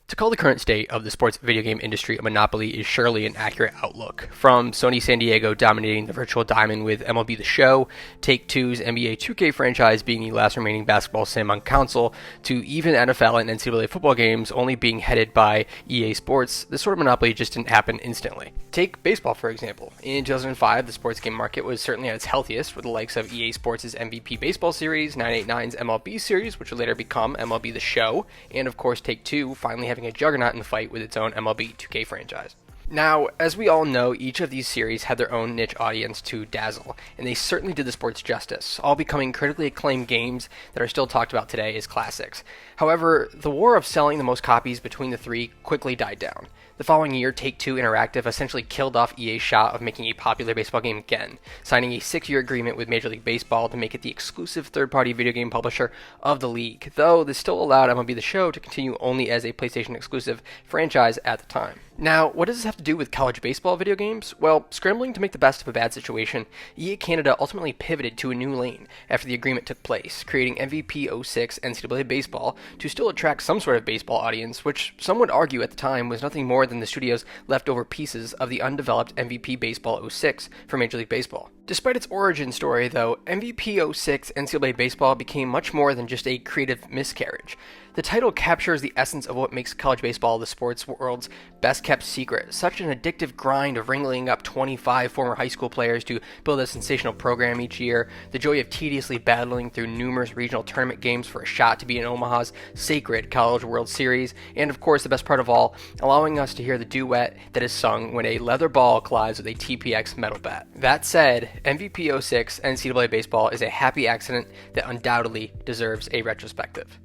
To call the current state of the sports video game industry a monopoly is surely an accurate outlook. From Sony San Diego dominating the virtual diamond with MLB The Show, Take-Two's NBA 2K franchise being the last remaining basketball sim on console, to even NFL and NCAA football games only being headed by EA Sports, this sort of monopoly just didn't happen instantly. Take baseball, for example. In 2005, the sports game market was certainly at its healthiest, with the likes of EA Sports' MVP Baseball series, 989's MLB series, which would later become MLB The Show, and of course Take-Two finally having a juggernaut in the fight with its own MLB 2K franchise. Now, as we all know, each of these series had their own niche audience to dazzle, and they certainly did the sports justice, all becoming critically acclaimed games that are still talked about today as classics. However, the war of selling the most copies between the three quickly died down. The following year, Take-Two Interactive essentially killed off EA's shot of making a popular baseball game again, signing a 6-year agreement with Major League Baseball to make it the exclusive third-party video game publisher of the league, though this still allowed MLB The Show to continue only as a PlayStation exclusive franchise at the time. Now, what does this have to do with college baseball video games? Well, scrambling to make the best of a bad situation, EA Canada ultimately pivoted to a new lane after the agreement took place, creating MVP 06 NCAA Baseball to still attract some sort of baseball audience, which some would argue at the time was nothing more than the studio's leftover pieces of the undeveloped MVP Baseball 06 for Major League Baseball. Despite its origin story, though, MVP 06 NCAA Baseball became much more than just a creative miscarriage. The title captures the essence of what makes college baseball the sports world's best-kept secret, such an addictive grind of wrangling up 25 former high school players to build a sensational program each year, the joy of tediously battling through numerous regional tournament games for a shot to be in Omaha's sacred College World Series, and of course the best part of all, allowing us to hear the duet that is sung when a leather ball collides with a TPX metal bat. That said, MVP 06 NCAA Baseball is a happy accident that undoubtedly deserves a retrospective.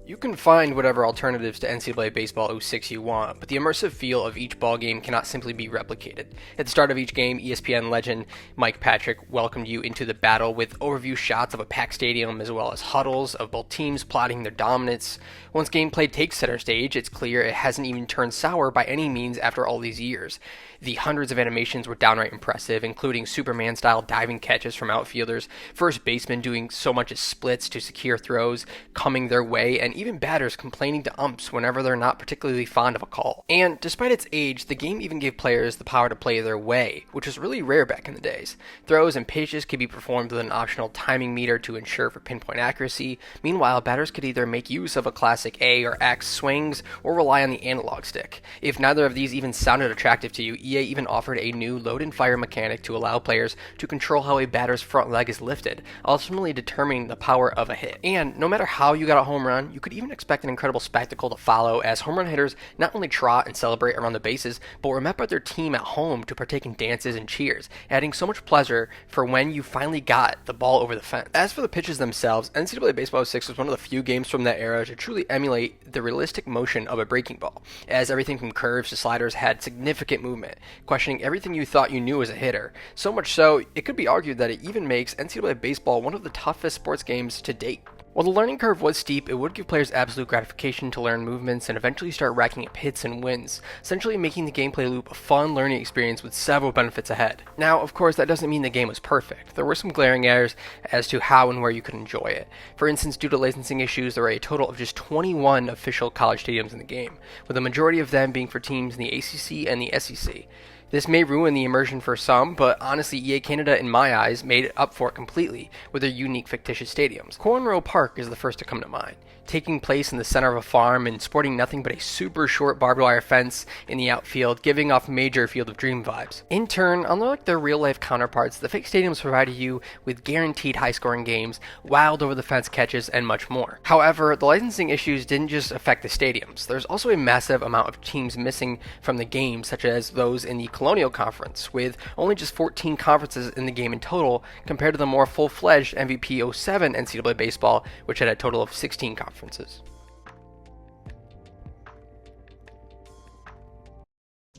You can find whatever alternatives to NCAA Baseball 06 you want, but the immersive feel of each ballgame cannot simply be replicated. At the start of each game, ESPN legend Mike Patrick welcomed you into the battle with overview shots of a packed stadium as well as huddles of both teams plotting their dominance. Once gameplay takes center stage, it's clear it hasn't even turned sour by any means after all these years. The hundreds of animations were downright impressive, including Superman-style diving catches from outfielders, first basemen doing so much as splits to secure throws coming their way, and even batters complaining to umps whenever they're not particularly fond of a call. And despite its age, the game even gave players the power to play their way, which was really rare back in the days. Throws and pitches could be performed with an optional timing meter to ensure for pinpoint accuracy. Meanwhile, batters could either make use of a classic A or X swings or rely on the analog stick. If neither of these even sounded attractive to you, EA even offered a new load and fire mechanic to allow players to control how a batter's front leg is lifted, ultimately determining the power of a hit. And no matter how you got a home run, you could even expect an incredible spectacle to follow as home run hitters not only trot and celebrate around the bases, but remember their team at home to partake in dances and cheers, adding so much pleasure for when you finally got the ball over the fence. As for the pitches themselves, NCAA Baseball 06 was one of the few games from that era to truly emulate the realistic motion of a breaking ball, as everything from curves to sliders had significant movement, questioning everything you thought you knew as a hitter. So much so, it could be argued that it even makes NCAA Baseball one of the toughest sports games to date. While the learning curve was steep, it would give players absolute gratification to learn movements and eventually start racking up hits and wins, essentially making the gameplay loop a fun learning experience with several benefits ahead. Now, of course, that doesn't mean the game was perfect. There were some glaring errors as to how and where you could enjoy it. For instance, due to licensing issues, there were a total of just 21 official college stadiums in the game, with the majority of them being for teams in the ACC and the SEC. This may ruin the immersion for some, but honestly, EA Canada, in my eyes, made it up for it completely with their unique fictitious stadiums. Cornrow Park is the first to come to mind, taking place in the center of a farm and sporting nothing but a super short barbed wire fence in the outfield, giving off major Field of Dream vibes. In turn, unlike their real-life counterparts, the fake stadiums provided you with guaranteed high-scoring games, wild over-the-fence catches, and much more. However, the licensing issues didn't just affect the stadiums. There's also a massive amount of teams missing from the game, such as those in the Colonial Conference, with only just 14 conferences in the game in total, compared to the more full-fledged MVP 07 NCAA Baseball, which had a total of 16 conferences.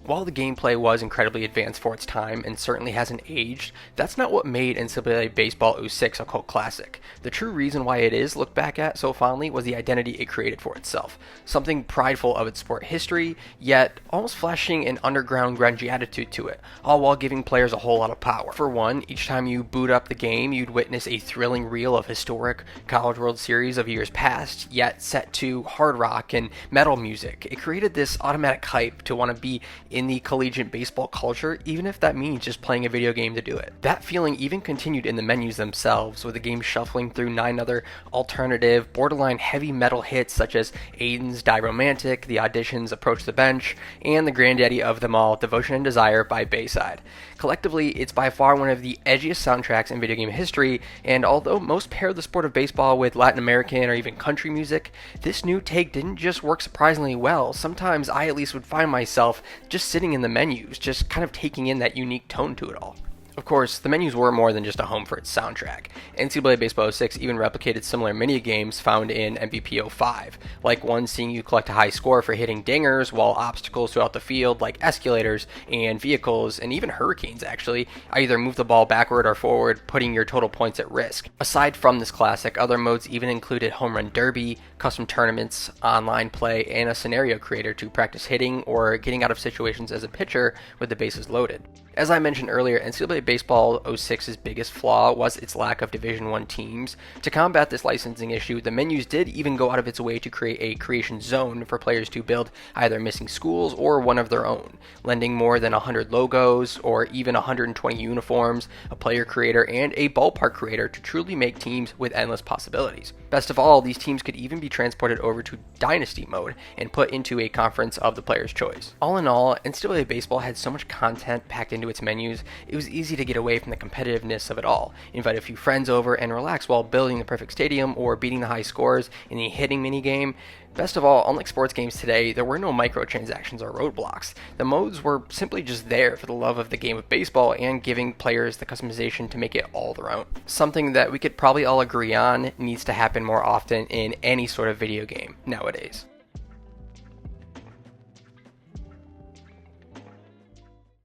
While the gameplay was incredibly advanced for its time and certainly hasn't aged, that's not what made NCAA Baseball '06 a cult classic. The true reason why it is looked back at so fondly was the identity it created for itself. Something prideful of its sport history, yet almost flashing an underground grungy attitude to it, all while giving players a whole lot of power. For one, each time you boot up the game, you'd witness a thrilling reel of historic College World Series of years past, yet set to hard rock and metal music. It created this automatic hype to want to be in the collegiate baseball culture, even if that means just playing a video game to do it. That feeling even continued in the menus themselves, with the game shuffling through 9 other alternative, borderline heavy metal hits such as Aiden's Die Romantic, The Audition's Approach the Bench, and the granddaddy of them all, Devotion and Desire by Bayside. Collectively, it's by far one of the edgiest soundtracks in video game history, and although most pair the sport of baseball with Latin American or even country music, this new take didn't just work surprisingly well. Sometimes I at least would find myself just sitting in the menus, just kind of taking in that unique tone to it all. Of course, the menus were more than just a home for its soundtrack. NCAA Baseball '06 even replicated similar mini-games found in MVP '05, like one seeing you collect a high score for hitting dingers, while obstacles throughout the field, like escalators and vehicles, and even hurricanes actually, either move the ball backward or forward, putting your total points at risk. Aside from this classic, other modes even included home run derby, custom tournaments, online play, and a scenario creator to practice hitting or getting out of situations as a pitcher with the bases loaded. As I mentioned earlier, NCAA Baseball '06's biggest flaw was its lack of Division I teams. To combat this licensing issue, the menus did even go out of its way to create a creation zone for players to build either missing schools or one of their own, lending more than 100 logos or even 120 uniforms, a player creator, and a ballpark creator to truly make teams with endless possibilities. Best of all, these teams could even be transported over to Dynasty mode and put into a conference of the player's choice. All in all, NCAA Baseball had so much content packed into its menus, it was easy to get away from the competitiveness of it all, invite a few friends over, and relax while building the perfect stadium or beating the high scores in the hitting minigame. Best of all, unlike sports games today, there were no microtransactions or roadblocks. The modes were simply just there for the love of the game of baseball and giving players the customization to make it all their own. Something that we could probably all agree on needs to happen more often in any sort of video game nowadays.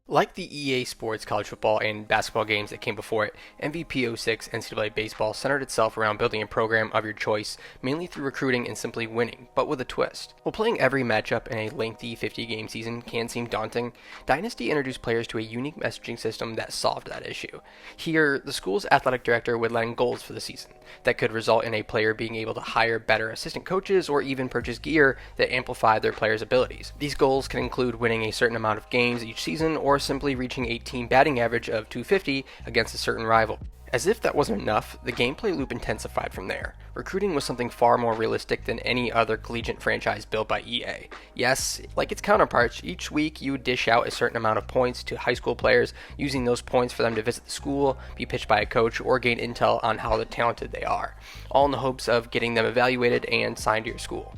Like the EA Sports college football and basketball games that came before it, MVP '06 NCAA Baseball centered itself around building a program of your choice, mainly through recruiting and simply winning, but with a twist. While playing every matchup in a lengthy 50-game season can seem daunting, Dynasty introduced players to a unique messaging system that solved that issue. Here, the school's athletic director would land goals for the season that could result in a player being able to hire better assistant coaches or even purchase gear that amplify their players' abilities. These goals can include winning a certain amount of games each season or simply reaching a team batting average of .250 against a certain rival. As if that wasn't enough, the gameplay loop intensified from there. Recruiting was something far more realistic than any other collegiate franchise built by EA. Yes, like its counterparts, each week you would dish out a certain amount of points to high school players, using those points for them to visit the school, be pitched by a coach, or gain intel on how talented they are, all in the hopes of getting them evaluated and signed to your school.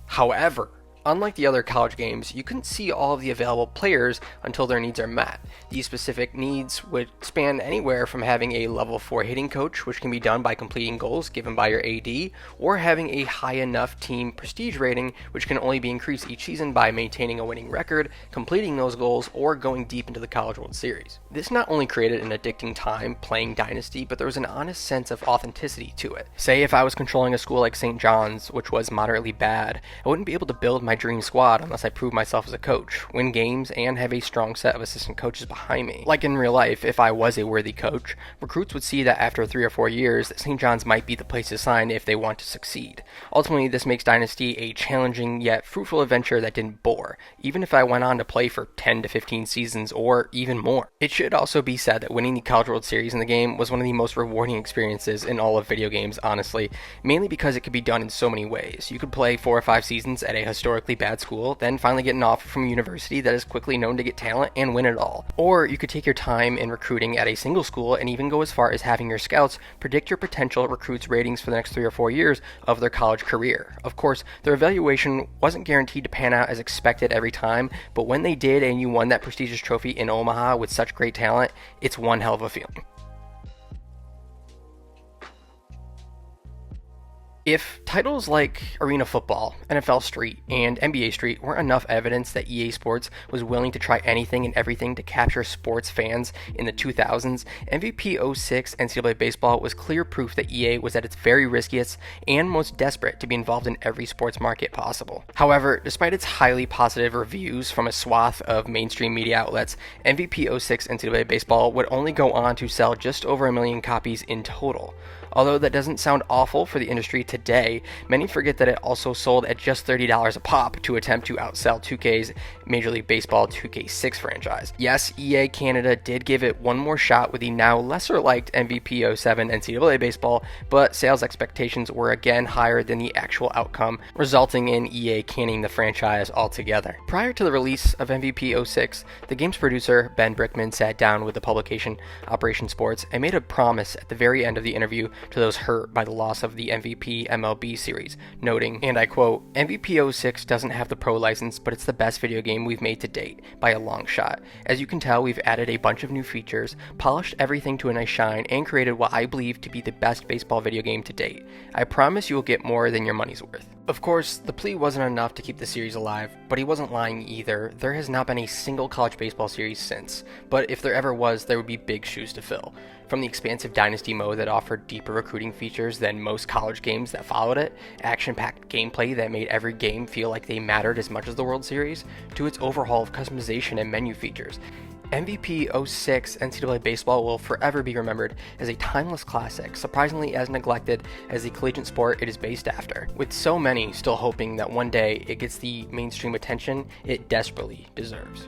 However, unlike the other college games, you couldn't see all of the available players until their needs are met. These specific needs would span anywhere from having a level 4 hitting coach, which can be done by completing goals given by your AD, or having a high enough team prestige rating, which can only be increased each season by maintaining a winning record, completing those goals, or going deep into the College World Series. This not only created an addicting time playing Dynasty, but there was an honest sense of authenticity to it. Say if I was controlling a school like St. John's, which was moderately bad, I wouldn't be able to build my dream squad unless I prove myself as a coach, win games, and have a strong set of assistant coaches behind me. Like in real life, if I was a worthy coach, recruits would see that after 3 or 4 years, that St. John's might be the place to sign if they want to succeed. Ultimately, this makes Dynasty a challenging yet fruitful adventure that didn't bore, even if I went on to play for 10 to 15 seasons or even more. It should also be said that winning the College World Series in the game was one of the most rewarding experiences in all of video games, honestly, mainly because it could be done in so many ways. You could play 4 or 5 seasons at a historically bad school, then finally get an offer from a university that is quickly known to get talent and win it all. Or you could take your time in recruiting at a single school and even go as far as having your scouts predict your potential recruits' ratings for the next 3 or 4 years of their college career. Of course, their evaluation wasn't guaranteed to pan out as expected every time, but when they did and you won that prestigious trophy in Omaha with such great talent, it's one hell of a feeling. If titles like Arena Football, NFL Street, and NBA Street weren't enough evidence that EA Sports was willing to try anything and everything to capture sports fans in the 2000s, MVP 06 NCAA Baseball was clear proof that EA was at its very riskiest and most desperate to be involved in every sports market possible. However, despite its highly positive reviews from a swath of mainstream media outlets, MVP 06 NCAA Baseball would only go on to sell just over 1 million copies in total. Although that doesn't sound awful for the industry today, many forget that it also sold at just $30 a pop to attempt to outsell 2K's Major League Baseball 2K6 franchise. Yes, EA Canada did give it one more shot with the now lesser liked MVP 07 NCAA Baseball, but sales expectations were again higher than the actual outcome, resulting in EA canning the franchise altogether. Prior to the release of MVP 06, the game's producer, Ben Brickman, sat down with the publication Operation Sports and made a promise at the very end of the interview to those hurt by the loss of the MVP MLB series, noting, and I quote, "MVP 06 doesn't have the pro license, but it's the best video game we've made to date, by a long shot. As you can tell, we've added a bunch of new features, polished everything to a nice shine, and created what I believe to be the best baseball video game to date. I promise you will get more than your money's worth." Of course, the plea wasn't enough to keep the series alive, but he wasn't lying either. There has not been a single college baseball series since, but if there ever was, there would be big shoes to fill. From the expansive Dynasty mode that offered deeper recruiting features than most college games that followed it, action-packed gameplay that made every game feel like they mattered as much as the World Series, to its overhaul of customization and menu features, MVP 06 NCAA Baseball will forever be remembered as a timeless classic, surprisingly as neglected as the collegiate sport it is based after, with so many still hoping that one day it gets the mainstream attention it desperately deserves.